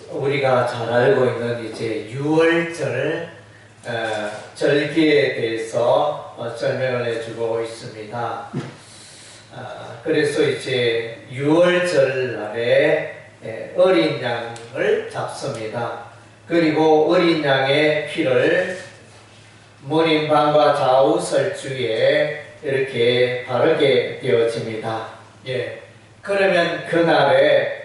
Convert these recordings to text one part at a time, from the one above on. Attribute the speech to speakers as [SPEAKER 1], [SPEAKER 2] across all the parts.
[SPEAKER 1] 우리가 잘 알고 있는 이제 유월절 절기에 대해서 설명을 해주고 있습니다. 그래서 이제 유월절 날에 어린 양을 잡습니다. 그리고 어린 양의 피를 문인방과 좌우 설주에 이렇게 바르게 되어집니다. 그러면 그날에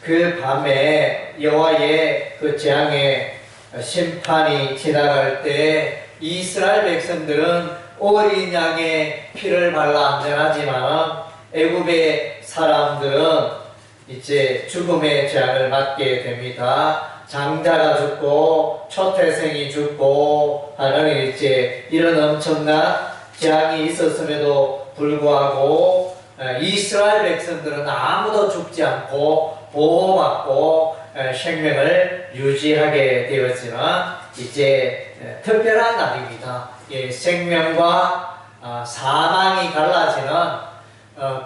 [SPEAKER 1] 그 밤에 여호와의 그 재앙의 심판이 지나갈 때 이스라엘 백성들은 어린 양의 피를 발라 안전하지만 애굽의 사람들은 이제 죽음의 재앙을 맞게 됩니다. 장자가 죽고 초태생이 죽고 하는 이제 이런 엄청난 재앙이 있었음에도 불구하고 이스라엘 백성들은 아무도 죽지 않고 보호받고 생명을 유지하게 되었지만 이제 특별한 날입니다. 생명과 사망이 갈라지는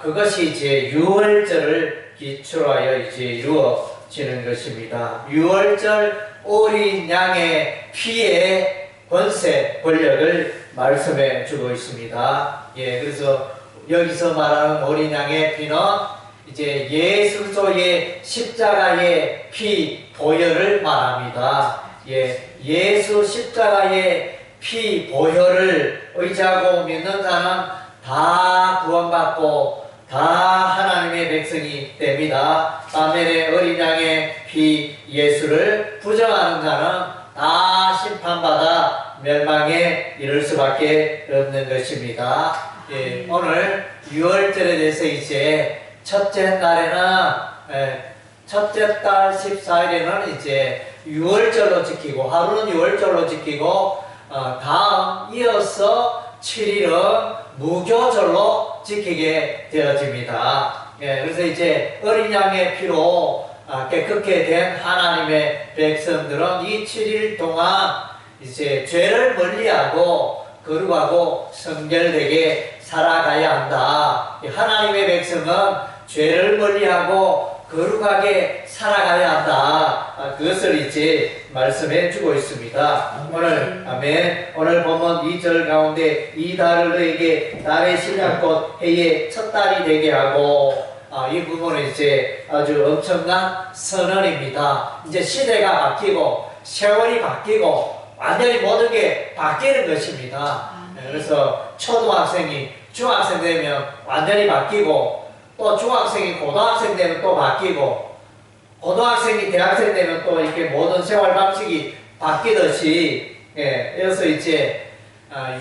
[SPEAKER 1] 그것이 이제 유월절을 기초하여 이제 이루어지는 것입니다. 유월절 어린 양의 피의 권세, 권력을 말씀해 주고 있습니다. 그래서 여기서 말하는 어린 양의 피는 이제 예수 그리스도의 십자가의 피 보혈을 말합니다. 예수 십자가의 피 보혈을 의지하고 믿는 자는 다 구원받고 다 하나님의 백성이 됩니다. 반면에 어린 양의 피 예수를 부정하는 자는 다 심판받아 멸망에 이를 수밖에 없는 것입니다. 오늘 유월절에 대해서 이제 첫째 날에는 첫째 달 14일에는 이제 유월절로 지키고 하루는 유월절로 지키고 다음 이어서 7일은 무교절로 지키게 되어집니다. 그래서 이제 어린 양의 피로 깨끗게 된 하나님의 백성들은 이 7일 동안 이제 죄를 멀리하고 거룩하고 성결되게 살아가야 한다. 하나님의 백성은 죄를 멀리하고 거룩하게 살아가야 한다. 그것을 이제 말씀해 주고 있습니다. 오늘 오늘 보면 2절 가운데 이 달을 너에게 달의 신약꽃 해의 첫 달이 되게 하고 이 부분은 이제 아주 엄청난 선언입니다. 이제 시대가 바뀌고 세월이 바뀌고 완전히 모든 게 바뀌는 것입니다. 그래서 초등학생이 중학생 되면 완전히 바뀌고 또 중학생이 고등학생 되면 또 바뀌고 고등학생이 대학생 되면 또 이렇게 모든 생활 방식이 바뀌듯이 그래서 이제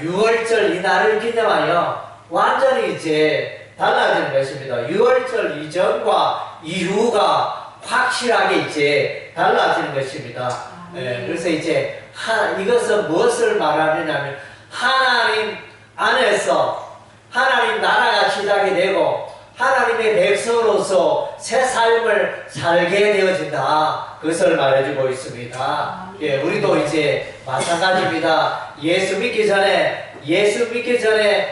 [SPEAKER 1] 유월절 이날을 기념하여 완전히 이제 달라지는 것입니다. 유월절 이전과 이후가 확실하게 이제 달라지는 것입니다. 그래서 이제 이것은 무엇을 말하느냐면 하나님 안에서 하나님 나라가 시작이 되고 하나님의 백성으로서 새 삶을 살게 되어진다. 그것을 말해주고 있습니다. 우리도 이제 마찬가지입니다. 예수 믿기 전에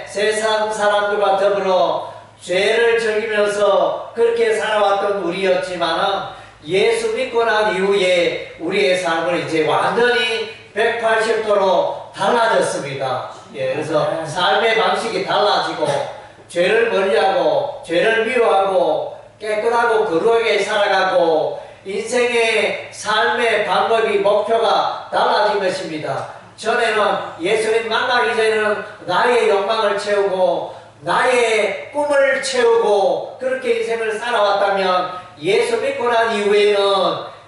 [SPEAKER 1] 세상 사람들과 더불어 죄를 즐기면서 그렇게 살아왔던 우리였지만은 예수 믿고 난 이후에 우리의 삶은 이제 완전히 180도로 달라졌습니다. 그래서 삶의 방식이 달라지고 죄를 멀리하고 죄를 미워하고 깨끗하고 거룩하게 살아가고 인생의 삶의 방법이 목표가 달라진 것입니다. 전에는 예수님 만나기 전에는 나의 욕망을 채우고 나의 꿈을 채우고 그렇게 인생을 살아왔다면 예수 믿고 난 이후에는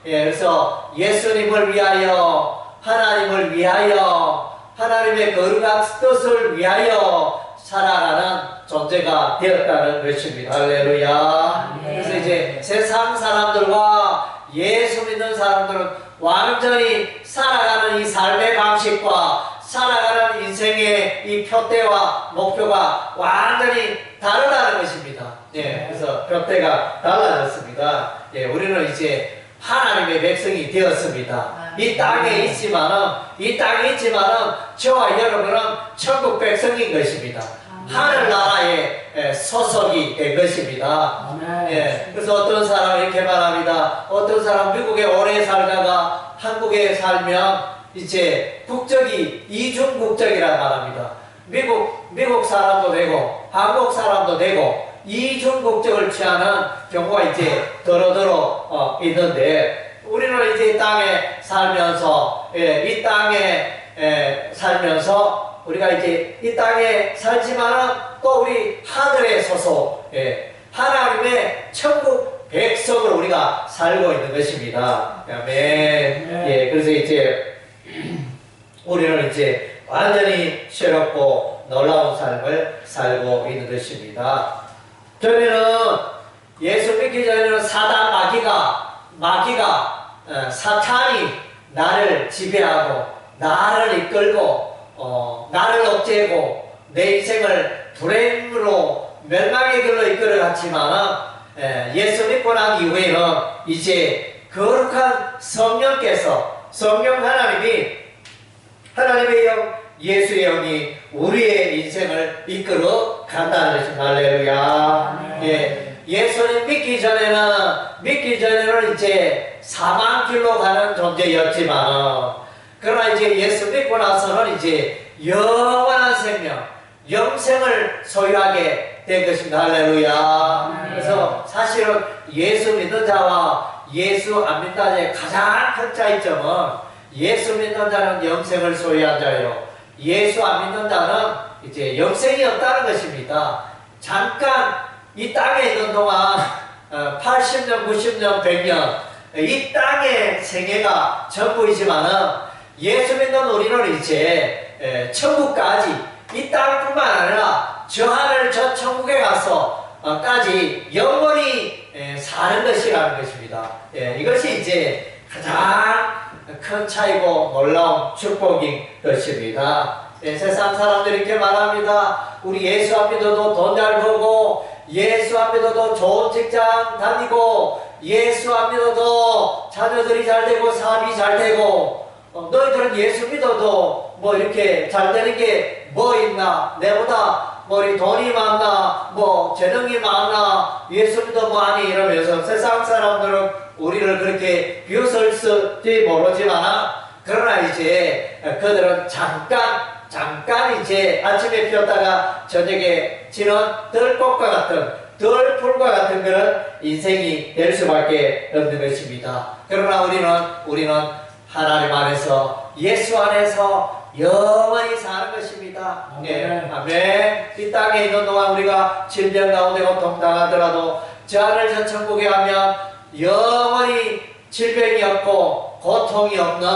[SPEAKER 1] 그래서 예수님을 위하여 하나님을 위하여 하나님의 거룩한 뜻을 위하여 살아가는 존재가 되었다는 것입니다. 할렐루야. 그래서 이제 세상 사람들과 예수 믿는 사람들은 완전히 살아가는 이 삶의 방식과 살아가는 인생의 이 표대와 목표가 완전히 다르다는 것입니다. 그래서 표대가 달라졌습니다. 우리는 이제 하나님의 백성이 되었습니다. 이 땅에 있지만은 저와 여러분은 천국 백성인 것입니다. 하늘나라의 소속이 된 것입니다. 예, 그래서 어떤 사람은 이렇게 말합니다. 어떤 사람 미국에 오래 살다가 한국에 살면 이제 국적이 이중 국적이라 말합니다. 미국 사람도 되고 한국 사람도 되고 이중 국적을 취하는 경우가 이제 더러더러 있는데, 우리는 이제 이 땅에 살면서 이 땅에 살면서 우리가 이제 이 땅에 살지만은 또 우리 하늘의 소속, 하나님의 천국 백성으로 우리가 살고 있는 것입니다. 아멘. 예, 그래서 이제 우리는 이제 완전히 새롭고 놀라운 삶을 살고 있는 것입니다. 전에는 예수 믿기 전에는 사탄이 나를 지배하고 나를 이끌고 나를 억제하고 내 인생을 불행으로 멸망의 길로 이끌어갔지만, 예수 믿고 난 이후에는 이제 거룩한 성령께서, 성령 하나님의 영, 예수의 영이 우리의 인생을 이끌어 간다는 것입니다. 할렐루야. 예, 예수님 믿기 전에는 이제 사망길로 가는 존재였지만, 그러나 이제 예수 믿고 나서는 이제 영원한 생명, 영생을 소유하게 된 것입니다. 할렐루야. 그래서 사실은 예수 믿는 자와 예수 안 믿는 자의 가장 큰 차이점은, 예수 믿는 자는 영생을 소유한 자예요. 예수 안 믿는 자는 이제 영생이 없다는 것입니다. 잠깐 이 땅에 있는 동안 80년, 90년, 100년 이 땅의 생애가 전부이지만은, 예수 믿는 우리는 이제 천국까지, 이 땅뿐만 아니라 저 하늘 저 천국에 가서 까지 영원히 사는 것이라는 것입니다. 이것이 이제 가장 큰 차이고 놀라운 축복인 것입니다. 세상 사람들이 이렇게 말합니다. 우리 예수 안 믿어도 돈 잘 벌고, 예수 안 믿어도 좋은 직장 다니고, 예수 안 믿어도 자녀들이 잘 되고 사업이 잘 되고, 너희들은 예수 믿어도 뭐 이렇게 잘 되는 게 뭐 있나? 내보다 뭐 돈이 많나? 뭐 재능이 많나? 예수 믿어 뭐하니? 이러면서 세상 사람들은 우리를 그렇게 비웃을지 모르지만, 그러나 이제 그들은 잠깐 이제 아침에 피었다가 저녁에 지는 들꽃과 같은, 들풀과 같은 그런 인생이 될 수밖에 없는 것입니다. 그러나 우리는 하나님 안에서, 예수 안에서 영원히 사는 것입니다. 아멘. 아멘. 이 땅에 있는 동안 우리가 질병 가운데 고통당하더라도 저 하늘 저 천국에 가면 영원히 질병이 없고 고통이 없는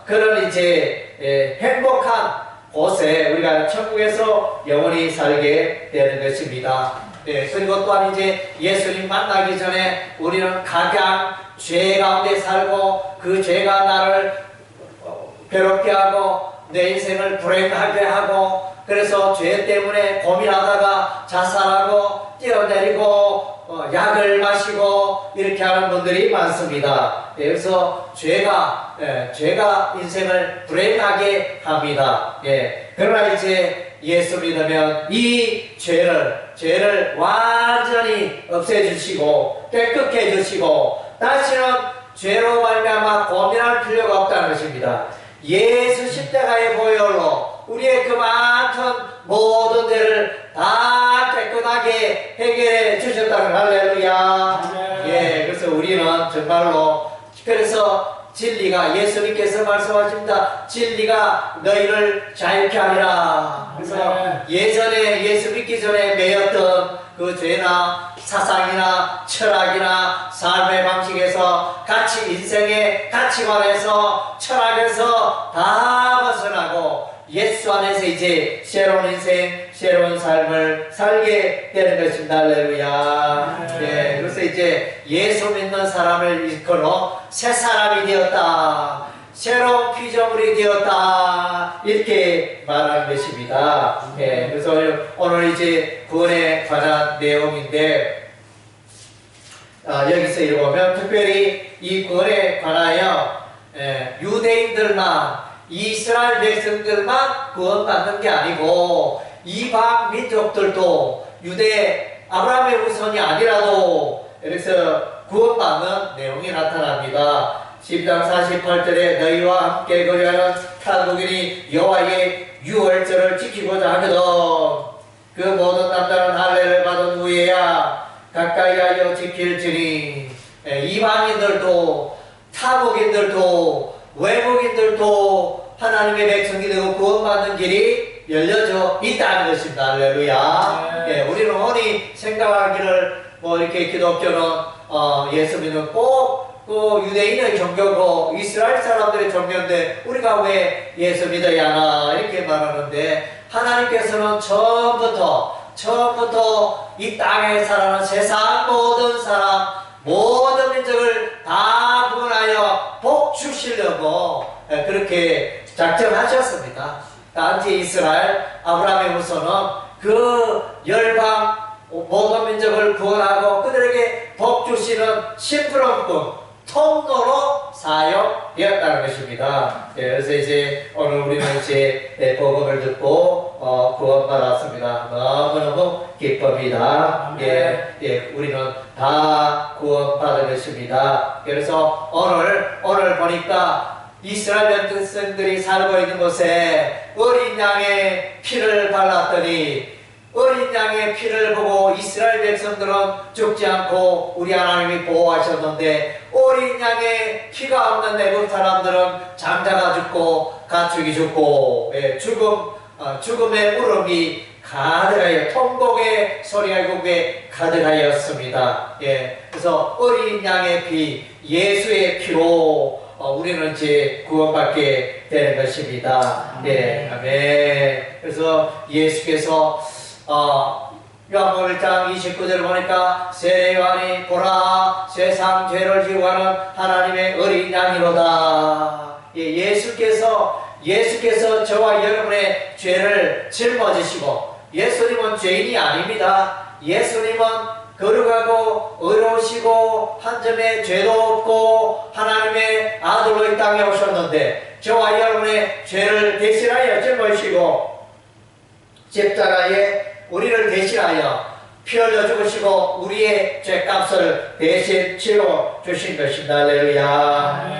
[SPEAKER 1] 그런 이제 행복한 곳에 우리가 천국에서 영원히 살게 되는 것입니다. 그리고 또한 이제 예수님 만나기 전에 우리는 각양 죄 가운데 살고, 그 죄가 나를 괴롭게 하고 내 인생을 불행하게 하고, 그래서 죄 때문에 고민하다가 자살하고 뛰어내리고 약을 마시고 이렇게 하는 분들이 많습니다. 그래서 죄가 인생을 불행하게 합니다. 그러나 이제 예수 믿으면 이 죄를 완전히 없애주시고 깨끗게 해주시고, 다시는 죄로 말미암아 고민할 필요가 없다는 것입니다. 예수 십자가의 보혈로 우리의 그 많던 모든 죄를 다 깨끗하게 해결해 주셨다는, 할렐루야. 그래서 우리는 정말로, 그래서 진리가, 예수님께서 말씀하십니다. 진리가 너희를 자유케 하리라. 그래서 예전에 예수 믿기 전에 매였던 그 죄나 사상이나 철학이나 삶의 방식에서, 인생의 가치관에서, 철학에서 다 벗어나고 예수 안에서 이제 새로운 인생, 새로운 삶을 살게 되는 것입니다. 할렐루야. 그래서 이제 예수 믿는 사람을 일컬어 새 사람이 되었다, 새로운 피조물이 되었다, 이렇게 말하는 것입니다. 그래서 오늘 이제 구원에 관한 내용인데, 여기서 읽어보면 특별히 이 구원에 관하여 유대인들만, 이스라엘 백성들만 구원받는 게 아니고 이방 민족들도 유대 아브라함의 후손이 아니라도 그래서 구원받는 내용이 나타납니다. 10장 48절에 너희와 함께 거류하는 타국인이 여호와의 유월절을 지키고자 하거든 그 모든 남자는 할례를 받은 후에야 가까이 하여 지킬지니. 이방인들도 타국인들도 외국인들도 하나님의 백성이 되고 구원받는 길이 열려져 있다는 것입니다. 할렐루야. 우리는 흔히 생각하기를 이렇게 기독교는 예수 믿는 꼭 그 유대인의 종교고 이스라엘 사람들의 종교인데 우리가 왜 예수 믿어야 하나 이렇게 말하는데 하나님께서는 처음부터 이 땅에 살아가는 세상 모든 사람 모든 민족을 다 구원하여 복 주시려고 그렇게 작정하셨습니다. 단지 이스라엘 아브라함의 후손은 그 열방 모든 민족을 구원하고 그들에게 복 주시는 심부름꾼 통로로 사용되었다는 것입니다. 그래서 이제 오늘 우리는 이제 복음을 듣고 구원받았습니다. 너무너무 기쁩니다. 우리는 다 구원받은 것입니다. 그래서 오늘 보니까 이스라엘 백성들이 살고 있는 곳에 어린 양의 피를 발랐더니 어린 양의 피를 보고 이스라엘 백성들은 죽지 않고 우리 하나님이 보호하셨는데 어린 양의 피가 없는 내국 사람들은 장자가 죽고 가축이 죽고 죽음의 울음이 가득하여 통곡의 소리가 국에 가득하였습니다. 그래서 어린 양의 피 예수의 피로 우리는 이제 구원받게 되는 것입니다. 아멘. 그래서 예수께서 요한복음 1장 29절을 보니까 세례 요한이 보라 세상 죄를 지고 가는 하나님의 어린 양이로다. 예수께서 저와 여러분의 죄를 짊어지시고 예수님은 죄인이 아닙니다. 예수님은 거룩하고 의로우시고 한 점의 죄도 없고 하나님의 아들로 이 땅에 오셨는데 저와 여러분의 죄를 대신하여 짊어지시고 십자가에 우리를 대신하여 피 흘려 죽으시고 우리의 죄값을 대신 치러 주신 것입니다. 할렐루야.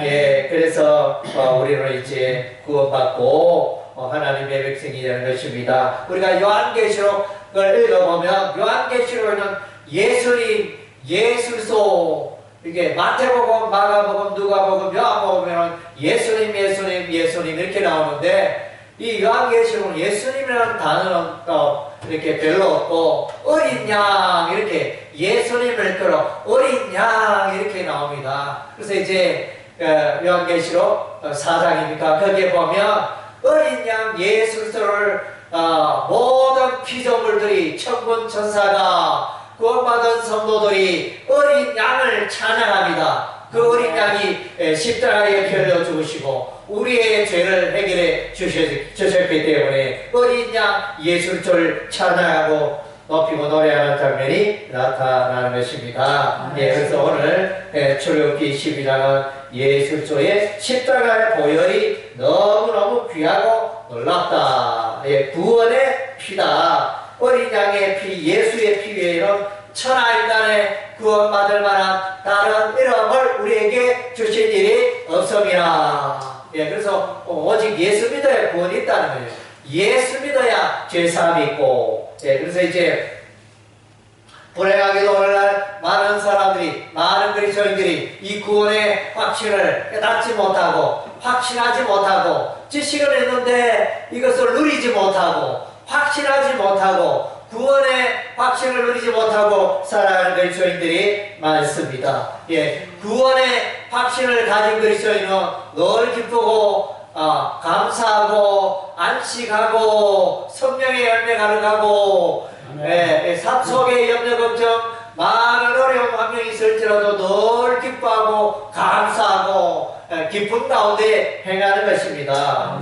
[SPEAKER 1] 그래서 우리는 이제 구원받고 하나님의 백성이 되는 것입니다. 우리가 요한계시록을 읽어보면 요한계시록에는 예수님, 예수소 이게 마태복음, 마가복음, 누가복음, 요한복음에는 예수님 이렇게 나오는데 이 요한계시록은 예수님이라는 단어는 이렇게 별로 없고 어린 양 이렇게 예수님을 끌어 어린 양 이렇게 나옵니다. 그래서 이제 요한계시록 4장입니까? 거기에 보면 어린 양 예수를 모든 피조물들이 천군 천사가 구원받은 성도들이 어린 양을 찬양합니다. 그 어린 양이 십자가에 펴려 죽으시고 우리의 죄를 해결해 주셨기 때문에 어린 양 예수를 찬양하고 높이고 노래하는 장면이 나타나는 것입니다. 그래서 오늘 출애굽기 12장은 예수의 십자가의 보혈이 너무너무 귀하고 놀랍다. 구원의 피다. 어린 양의 피, 예수의 피 외에는 천하인간에 구원받을 만한 다른 이름을 우리에게 주신 일이 없습니다. 그래서 오직 예수 믿어야 구원이 있다는 거예요. 예수 믿어야 죄사함이 있고. 그래서 이제 불행하게도 오늘날 많은 사람들이, 많은 그리스도인들이 이 구원의 확신을 깨닫지 못하고 확신하지 못하고 지식을 했는데 이것을 누리지 못하고 확신하지 못하고 구원의 확신을 누리지 못하고 살아가는 그리스도인들이 많습니다. 구원의 확신을 가진 그리스도인은 늘 기쁘고 감사하고 안식하고 성령의 열매 가득하고 삶 속에 염려 걱정 많은 어려운 환경이 있을지라도 늘 기뻐하고 감사하고 기쁨 가운데 행하는 것입니다.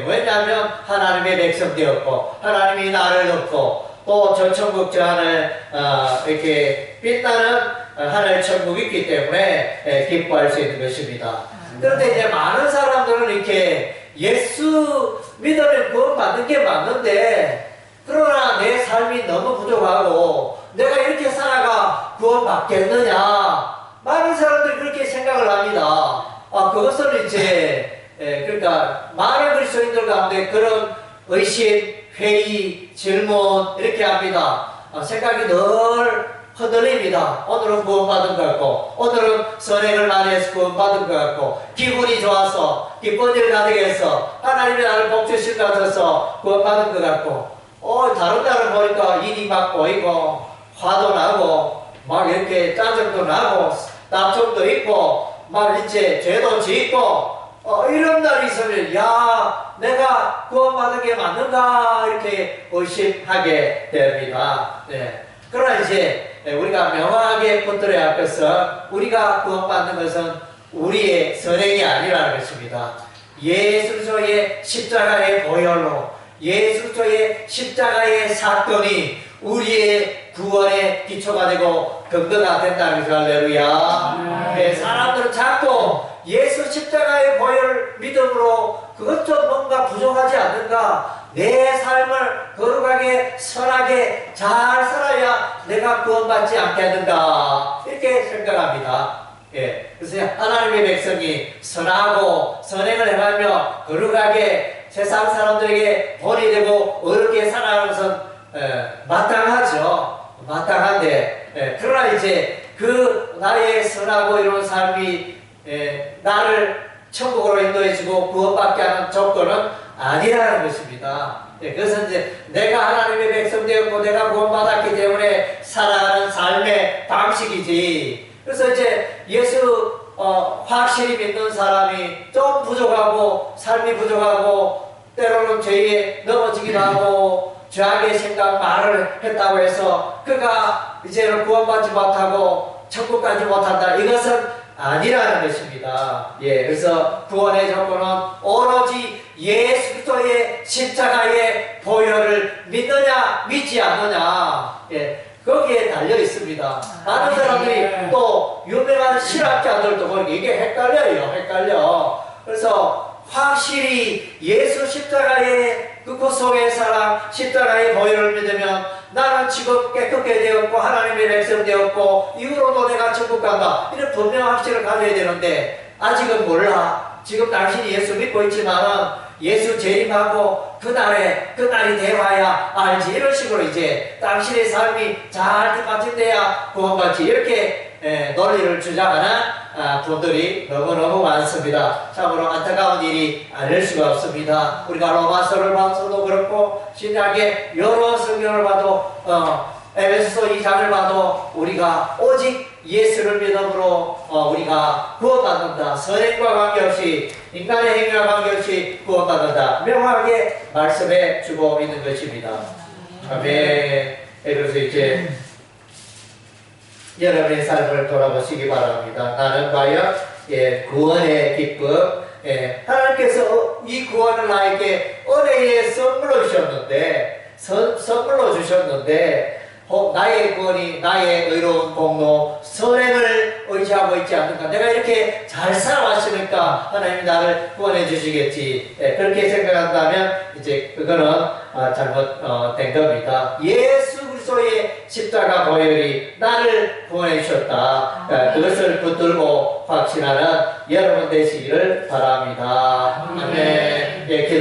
[SPEAKER 1] 왜냐하면 하나님의 백성 되었고 하나님이 나를 얻고 또 저 천국 저 하늘 이렇게 빛나는 하늘 천국이 있기 때문에 기뻐할 수 있는 것입니다. 그런데 이제 많은 사람들은 이렇게 예수 믿으면 구원 받는 게 맞는데 그러나 내 삶이 너무 부족하고 내가 이렇게 살아가 구원받겠느냐? 많은 사람들이 그렇게 생각을 합니다. 그것을 이제 그러니까 많은 그리스도인들 가운데 그런 의심, 회의, 질문 이렇게 합니다. 생각이 늘 흔들립니다. 오늘은 구원받은 것 같고, 오늘은 선행을 많이 해서 구원받은 것 같고, 기분이 좋아서, 기쁜 일 가득해서, 하나님이 나를 복주실 것 같아서 구원받은 것 같고, 다른 날은 보니까 일이 막 보이고, 화도 나고, 막 이렇게 짜증도 나고, 다툼도 있고, 막 이제 죄도 짓고, 이런 날이 있으면, 야, 내가 구원받은 게 맞는가? 이렇게 의심하게 됩니다. 네. 그러나 이제, 우리가 명확하게 붙들어야 할 것은, 우리가 구원받는 것은 우리의 선행이 아니라는 것입니다. 예수 그리스도의 십자가의 보혈로, 예수 그리스도의 십자가의 사건이 우리의 구원의 기초가 되고 근거가 된다는 것을 할렐루야. 네, 사람들은 자꾸 예수 십자가의 보혈 믿음으로 그것 좀 뭔가 부족하지 않는가? 내 삶을 거룩하게 선하게 잘 살아야 내가 구원받지 않겠는가? 이렇게 생각합니다. 예, 그래서 하나님의 백성이 선하고 선행을 행하며 거룩하게 세상 사람들에게 본이 되고 어렵게 살아가는 것은 마땅하죠. 마땅한데, 그러나 이제 그 나의 선하고 이런 삶이 나를 천국으로 인도해주고 구원받게 하는 조건은 아니라는 것입니다. 그것은 이제 내가 하나님의 백성 되었고 내가 구원받았기 때문에 살아가는 삶의 방식이지. 그래서 이제 예수 확실히 믿는 사람이 좀 부족하고 삶이 부족하고 때로는 죄에 넘어지기도 하고 죄악의 생각 말을 했다고 해서 그가 이제는 구원받지 못하고 천국까지 못한다. 이것은 아니라는 것입니다. 예, 그래서 구원의 조건은 오로지 예수 그리스도의 십자가의 보혈을 믿느냐 믿지 않느냐, 예, 거기에 달려 있습니다. 많은 사람들이 또 유명한 신학자들도 보니까 이게 헷갈려. 그래서 확실히 예수 십자가의 그 구속의 사랑, 십자가의 보혈을 믿으면 나는 지금 깨끗게 되었고 하나님의 백성 되었고 이후로도 내가 천국 간다. 이런 분명한 확신을 가져야 되는데 아직은 몰라. 지금 당신이 예수 믿고 있지만은 예수 재림하고 그날이 돼봐야 알지. 이런 식으로 이제 당신의 삶이 잘 뒷받침돼야 구원받지. 이렇게 논리를 주장하는 분들이 너무너무 많습니다. 참으로 안타까운 일이 아닐 수가 없습니다. 우리가 로마서를 봐서도 그렇고 신약의 여러 성경을 봐도 에베소서 2장을 봐도 우리가 오직 예수를 믿음으로 우리가 구원받는다. 선행과 관계없이 인간의 행위와 관계없이 구원받는다. 명확하게 말씀해 주고 있는 것입니다. 아멘. 그래서 이제 여러분의 삶을 돌아보시기 바랍니다. 나는 과연 구원의 기쁨, 하나님께서 이 구원을 나에게 은혜의 선물로 주셨는데 나의 구원이 나의 의로운 공로, 선행을 의지하고 있지 않는가? 내가 이렇게 잘 살아왔으니까 하나님이 나를 구원해 주시겠지. 그렇게 생각한다면 이제 그거는 잘못된 겁니다. 예수 그리스도의 십자가 보혈이 나를 구원해 주셨다. 그것을 붙들고 확신하는 여러분 되시기를 바랍니다. 아멘.